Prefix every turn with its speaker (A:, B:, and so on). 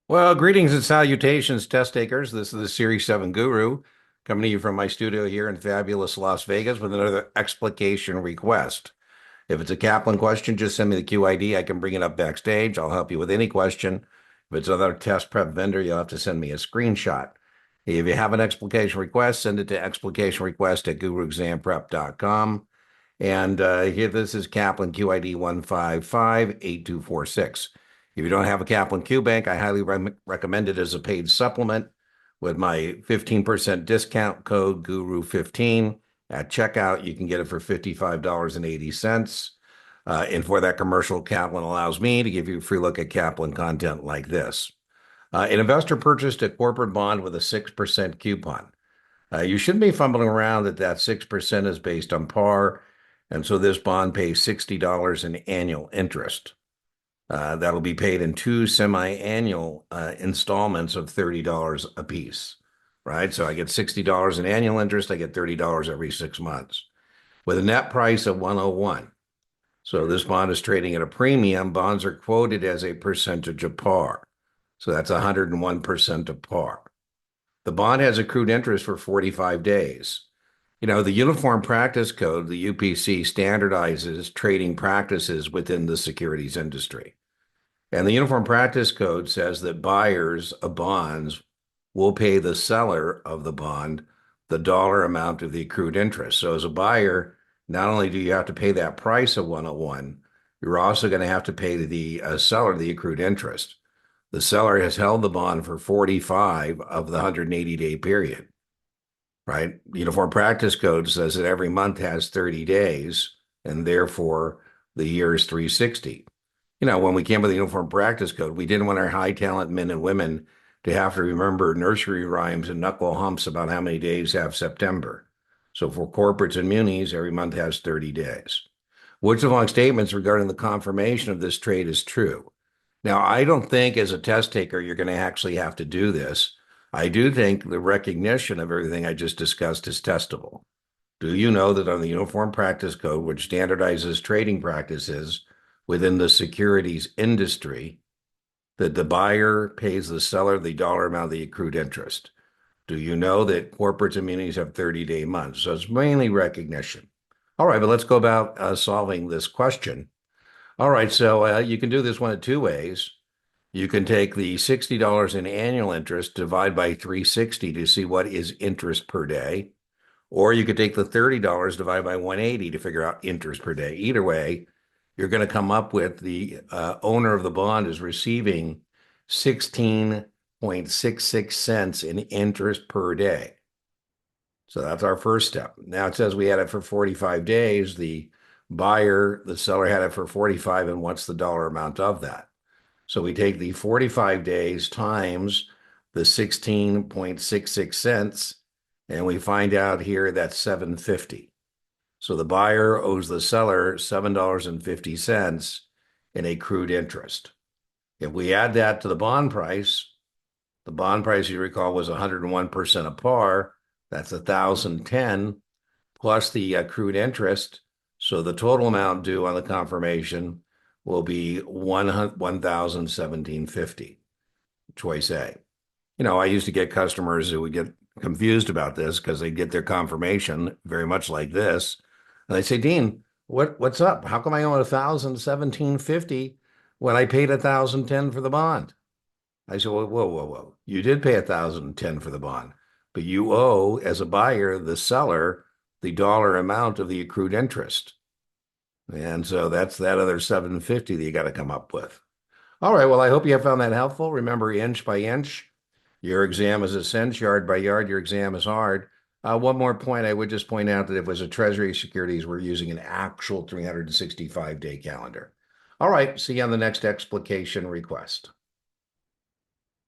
A: Well, greetings and salutations, test takers. This is the Series 7 Guru coming to you from my studio here in fabulous Las Vegas with another explication request. If it's a Kaplan question, just send me the QID. I can bring it up backstage. I'll help you with any question. If it's another test prep vendor, you'll have to send me a screenshot. If you have an explication request, send it to explicationrequest@guruexamprep.com. And here, this is Kaplan QID 1558246. If you don't have a Kaplan Q Bank, I highly recommend it as a paid supplement with my 15% discount code GURU15 at checkout. You can get it for $55.80. And for that commercial, Kaplan allows me to give you a free look at Kaplan content like this. An investor purchased a corporate bond with a 6% coupon. You shouldn't be fumbling around that 6% is based on par. And so this bond pays $60 in annual interest. That'll be paid in two semi-annual installments of $30 a piece, right? So I get $60 in annual interest. I get $30 every 6 months with a net price of 101. So this bond is trading at a premium. Bonds are quoted as a percentage of par. So that's 101% of par. The bond has accrued interest for 45 days. You know, the Uniform Practice Code, the UPC, standardizes trading practices within the securities industry. And the Uniform Practice Code says that buyers of bonds will pay the seller of the bond the dollar amount of the accrued interest. So as a buyer, not only do you have to pay that price of 101, you're also going to have to pay the seller the accrued interest. The seller has held the bond for 45 of the 180-day period, right? Uniform Practice Code says that every month has 30 days, and therefore the year is 360. You know, when we came with the Uniform Practice Code, we didn't want our high talent men and women to have to remember nursery rhymes and knuckle humps about how many days have September. So for corporates and munis, every month has 30 days. Which of long statements regarding the confirmation of this trade is true? Now, I don't think as a test taker you're going to actually have to do this. I do think the recognition of everything I just discussed is testable. Do you know that on the Uniform Practice Code, which standardizes trading practices within the securities industry, that the buyer pays the seller the dollar amount of the accrued interest? Do you know that corporates and munis have 30-day months? So it's mainly recognition. All right, but let's go about solving this question. All right, so you can do this one of two ways. You can take the $60 in annual interest, divide by 360 to see what is interest per day, or you could take the $30 divided by 180 to figure out interest per day. Either way, you're going to come up with the owner of the bond is receiving 16.66 cents in interest per day. So that's our first step. Now it says we had it for 45 days. The seller had it for 45, and what's the dollar amount of that? So we take the 45 days times the 16.66 cents, and we find out here that's 750. So the buyer owes the seller $7.50 in accrued interest. If we add that to the bond price, you recall, was 101% of par. That's 1,010 plus the accrued interest. So the total amount due on the confirmation will be 1,017.50. Choice A. You know, I used to get customers who would get confused about this because they get their confirmation very much like this. And they say, Dean, what's up? How come I owe 1,017.50 when I paid 1,010 for the bond? I said, whoa. You did pay 1,010 for the bond, but you owe, as a buyer, the seller, the dollar amount of the accrued interest. And so that's that other 750 that you got to come up with. All right. Well, I hope you have found that helpful. Remember, inch by inch, your exam is a cinch, yard by yard, your exam is hard. One more point, I would just point out that if it was a Treasury securities, we're using an actual 365-day calendar. All right. See you on the next explication request.